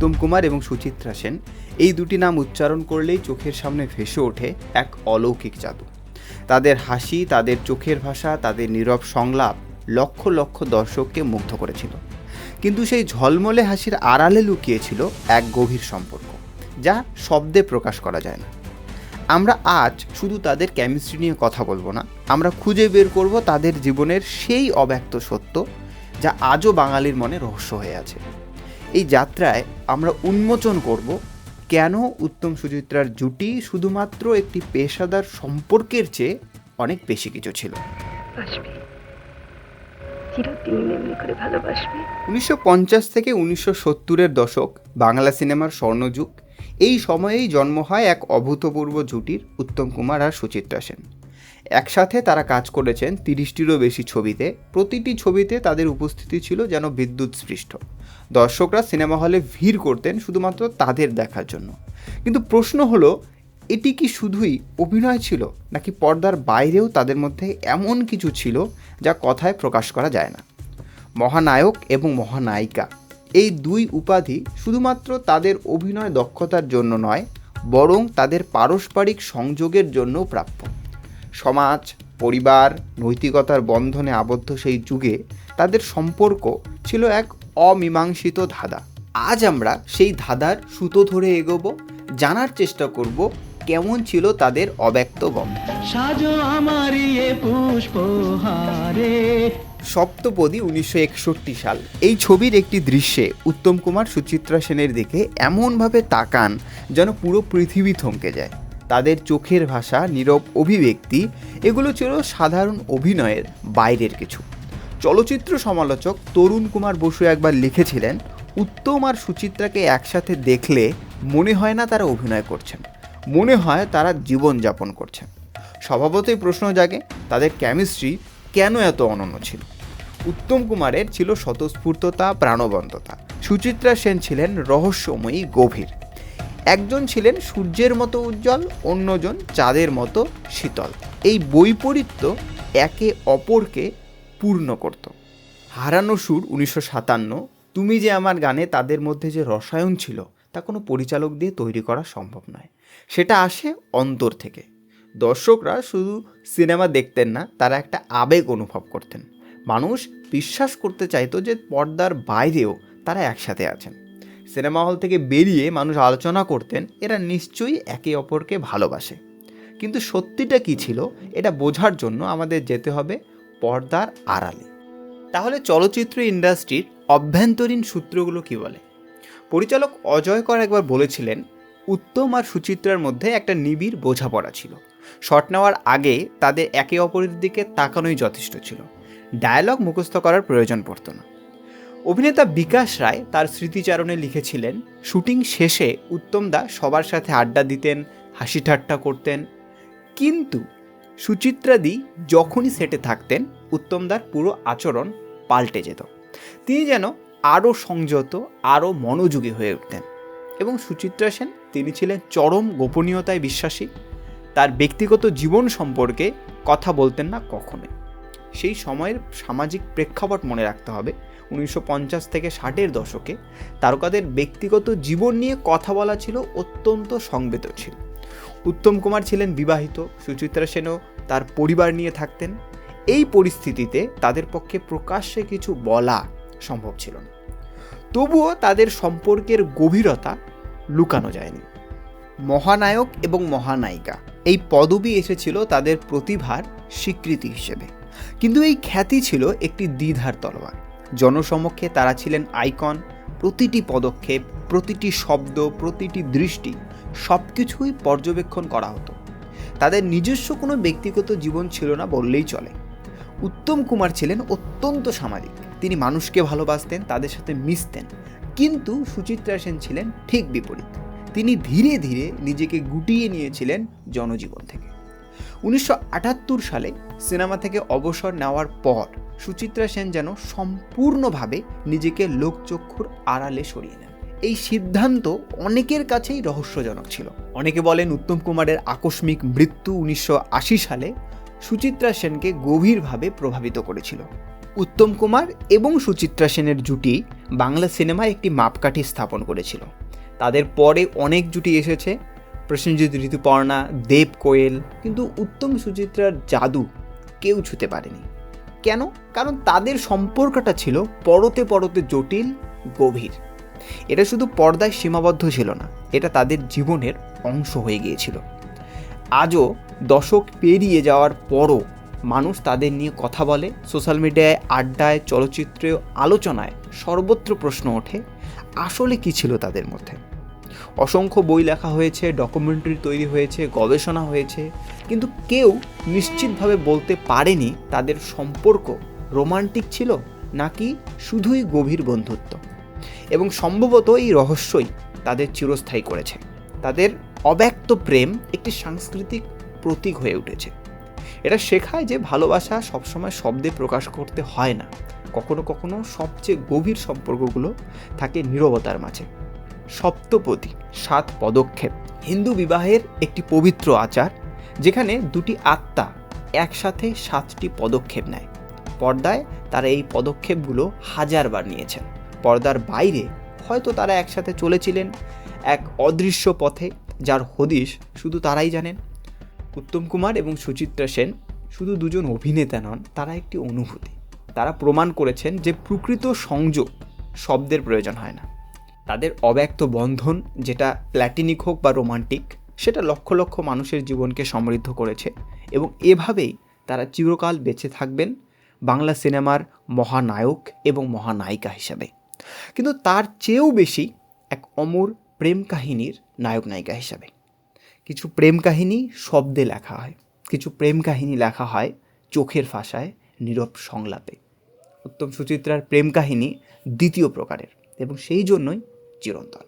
উত্তম কুমার এবং সুচিত্রা সেন, এই দুটি নাম উচ্চারণ করলেই চোখের সামনে ভেসে ওঠে এক অলৌকিক জাদু। তাদের হাসি, তাদের চোখের ভাষা, তাদের নীরব সংলাপ লক্ষ লক্ষ দর্শককে মুগ্ধ করেছিল। কিন্তু সেই ঝলমলে হাসির আড়ালে লুকিয়েছিল এক গভীর সম্পর্ক, যা শব্দে প্রকাশ করা যায় না। আমরা আজ শুধু তাদের কেমিস্ট্রি নিয়ে কথা বলবো না, আমরা খুঁজে বের করব তাদের জীবনের সেই অব্যক্ত সত্য যা আজও বাঙালির মনে রহস্য হয়ে আছে। এই যাত্রায় আমরা উন্মোচন করব কেন উত্তম সুচিত্রার জুটি শুধুমাত্র একটি পেশাদার সম্পর্কের চেয়ে অনেক বেশি কিছু ছিল। 1950 থেকে 1970-এর দশক বাংলা সিনেমার স্বর্ণযুগ। এই সময়েই জন্ম হয় এক অভূতপূর্ব জুটির, উত্তম কুমার আর সুচিত্রা সেন। একসাথে তারা কাজ করেছেন 30টিরও বেশি ছবিতে। প্রতিটি ছবিতে তাদের উপস্থিতি ছিল যেন বিদ্যুৎস্পৃষ্ট। দর্শকরা সিনেমা হলে ভিড় করতেন শুধুমাত্র তাদের দেখার জন্য। কিন্তু প্রশ্ন হলো, এটি কি শুধুই অভিনয় ছিল, নাকি পর্দার বাইরেও তাদের মধ্যে এমন কিছু ছিল যা কথায় প্রকাশ করা যায় না? মহানায়ক এবং মহানায়িকা, এই দুই উপাধি শুধুমাত্র তাদের অভিনয় দক্ষতার জন্য নয়, বরং তাদের পারস্পরিক সংযোগের জন্যও প্রাপ্য। সমাজ, পরিবার, নৈতিকতার বন্ধনে আবদ্ধ সেই যুগে তাদের সম্পর্ক ছিল এক অমীমাংসিত ধাঁধা। আজ আমরা সেই ধাঁধার সুতো ধরে এগোবো, জানার চেষ্টা করব কেমন ছিল তাদের অব্যক্ত বন্ধন। সপ্তপদী 1961 সাল। এই ছবির একটি দৃশ্যে উত্তম কুমার সুচিত্রা সেনের দিকে এমনভাবে তাকান যেন পুরো পৃথিবী থমকে যায়। তাদের চোখের ভাষা, নীরব অভিব্যক্তি, এগুলো ছিল সাধারণ অভিনয়ের বাইরের কিছু। চলচ্চিত্র সমালোচক তরুণ কুমার বসু একবার লিখেছিলেন, উত্তম আর সুচিত্রাকে একসাথে দেখলে মনে হয় না তারা অভিনয় করছেন, মনে হয় তারা জীবনযাপন করছেন। স্বভাবতই প্রশ্ন জাগে, তাদের কেমিস্ট্রি কেন এত অনন্য ছিল? উত্তম কুমারের ছিল স্বতঃস্ফূর্ততা, প্রাণবন্ততা। সুচিত্রা সেন ছিলেন রহস্যময়ী, গভীর। একজন ছিলেন সূর্যের মতো উজ্জ্বল, অন্যজন চাঁদের মতো শীতল। এই বৈপরীত্য একে অপরকে পূর্ণ করত। হারানো সুর 1957, তুমি যে আমার গানে তাদের মধ্যে যে রসায়ন ছিল তা কোনো পরিচালক দিয়ে তৈরি করা সম্ভব নয়। সেটা আসে অন্তর থেকে। দর্শকরা শুধু সিনেমা দেখতেন না, তারা একটা আবেগ অনুভব করতেন। মানুষ বিশ্বাস করতে চাইতো যে পর্দার বাইরেও তারা একসাথে আছেন। সিনেমা হল থেকে বেরিয়ে মানুষ আলোচনা করতেন, এরা নিশ্চয়ই একে অপরকে ভালোবাসে। কিন্তু সত্যিটা কী ছিল, এটা বোঝার জন্য আমাদের যেতে হবে পর্দার আড়ালে। তাহলে চলচ্চিত্র ইন্ডাস্ট্রির অভ্যন্তরীণ সূত্রগুলো কী বলে? পরিচালক অজয় কর একবার বলেছিলেন, উত্তম আর সুচিত্রার মধ্যে একটা নিবিড় বোঝাপড়া ছিল। শট নেওয়ার আগে তাদের একে অপরের দিকে তাকানোই যথেষ্ট ছিল। ডায়ালগ মুখস্থ করার প্রয়োজন পড়ত না। অভিনেতা বিকাশ রায় তার স্মৃতিচারণে লিখেছিলেন, শুটিং শেষে উত্তমদা সবার সাথে আড্ডা দিতেন, হাসি ঠাট্টা করতেন। কিন্তু সুচিত্রাদি যখনই সেটে থাকতেন, উত্তমদার পুরো আচরণ পাল্টে যেত। তিনি যেন আরও সংযত, আরও মনোযোগী হয়ে উঠতেন। এবং সুচিত্রা সেন, তিনি ছিলেন চরম গোপনীয়তায় বিশ্বাসী। তার ব্যক্তিগত জীবন সম্পর্কে কথা বলতেন না কখনোই। সেই সময়ের সামাজিক প্রেক্ষাপট মনে রাখতে হবে। 1950 থেকে 60-এর দশকে তারকাদের ব্যক্তিগত জীবন নিয়ে কথা বলা ছিল অত্যন্ত সংবেদনশীল। উত্তম কুমার ছিলেন বিবাহিত, সুচিত্রা সেনও তার পরিবার নিয়ে থাকতেন। এই পরিস্থিতিতে তাদের পক্ষে প্রকাশ্যে কিছু বলা সম্ভব ছিল না। তবুও তাদের সম্পর্কের গভীরতা লুকানো যায়নি। মহানায়ক এবং মহানায়িকা, এই পদবি এসেছিল তাদের প্রতিভার স্বীকৃতি হিসেবে। কিন্তু এই খ্যাতি ছিল একটি দ্বিধার তলোয়ার। জনসমক্ষে তারা ছিলেন আইকন। প্রতিটি পদক্ষেপ, প্রতিটি শব্দ, প্রতিটি দৃষ্টি, সব কিছুই পর্যবেক্ষণ করা হতো। তাদের নিজস্ব কোনো ব্যক্তিগত জীবন ছিল না বললেই চলে। উত্তম কুমার ছিলেন অত্যন্ত সামাজিক। তিনি মানুষকে ভালোবাসতেন, তাদের সাথে মিশতেন। কিন্তু সুচিত্রা সেন ছিলেন ঠিক বিপরীত। তিনি ধীরে ধীরে নিজেকে গুটিয়ে নিয়েছিলেন জনজীবন থেকে। 1978 সালে সিনেমা থেকে অবসর নেওয়ার পর সুচিত্রা সেন যেন সম্পূর্ণভাবে নিজেকে লোকচক্ষুর আড়ালে সরিয়ে নেন। এই সিদ্ধান্ত অনেকের কাছেই রহস্যজনক ছিল। অনেকে বলেন উত্তম কুমারের আকস্মিক মৃত্যু 1980 সালে সুচিত্রা সেনকে গভীরভাবে প্রভাবিত করেছিল। উত্তম কুমার এবং সুচিত্রা সেনের জুটি বাংলা সিনেমায় একটি মাপকাঠি স্থাপন করেছিল। তাদের পরে অনেক জুটি এসেছে, প্রসেনজিৎ, ঋতুপর্ণা, দেব কোয়েল, কিন্তু উত্তম সুচিত্রার জাদু কেউ ছুঁতে পারেনি। কেন? কারণ তাদের সম্পর্কটা ছিল পরতে পরতে জটিল, গভীর। এটা শুধু পর্দায় সীমাবদ্ধ ছিল না, এটা তাদের জীবনের অংশ হয়ে গিয়েছিল। আজও দশক পেরিয়ে যাওয়ার পরও মানুষ তাদের নিয়ে কথা বলে, সোশ্যাল মিডিয়ায়, আড্ডায়, চলচ্চিত্রে, আলোচনায় সর্বত্র প্রশ্ন ওঠে, আসলে কী ছিল তাদের মধ্যে। অসংখ্য বই লেখা হয়েছে, ডকুমেন্টারি তৈরি হয়েছে, গবেষণা হয়েছে, কিন্তু কেউ নিশ্চিতভাবে বলতে পারেনি তাদের সম্পর্ক রোমান্টিক ছিল নাকি শুধুই গভীর বন্ধুত্ব। এবং সম্ভবত এই রহস্যই তাদের চিরস্থায়ী করেছে। তাদের অব্যক্ত প্রেম একটি সাংস্কৃতিক প্রতীক হয়ে উঠেছে। এটা শেখায় যে ভালোবাসা সবসময় শব্দে প্রকাশ করতে হয় না, কখনো কখনো সবচেয়ে গভীর সম্পর্কগুলো থাকে নীরবতার মাঝে। সপ্তপদী, 7 পদক্ষেপ হিন্দু বিবাহের একটি পবিত্র আচার, যেখানে দুটি আত্মা একসাথে 7টি পদক্ষেপ নেয়। পর্দায় তারা এই পদক্ষেপগুলো হাজারবার নিয়েছেন, পর্দার বাইরে হয়তো তারা একসাথে চলেছিলেন এক অদৃশ্য পথে, যার হদিশ শুধু তারাই জানেন। উত্তম কুমার এবং সুচিত্রা সেন শুধু দুজন অভিনেতা নন, তারা একটি অনুভূতি। তারা প্রমাণ করেছেন যে প্রকৃত সংযোগ শব্দের প্রয়োজন হয় না। তাদের অব্যক্ত বন্ধন, যেটা প্ল্যাটিনিক হোক বা রোমান্টিক, সেটা লক্ষ লক্ষ মানুষের জীবনকে সমৃদ্ধ করেছে, এবং এভাবেই তারা চিরকাল বেঁচে থাকবেন বাংলা সিনেমার মহানায়ক এবং মহানায়িকা হিসাবে। কিন্তু তার চেয়েও বেশি এক অমর প্রেম কাহিনীর নায়ক নায়িকা হিসাবে। কিছু প্রেম কাহিনী শব্দে লেখা হয়, কিছু প্রেম কাহিনী লেখা হয় চোখের ভাষায়, নীরব সংলাপে। উত্তম সুচিত্রার প্রেম কাহিনী দ্বিতীয় প্রকারের, এবং সেই জন্যই চিরন্তন।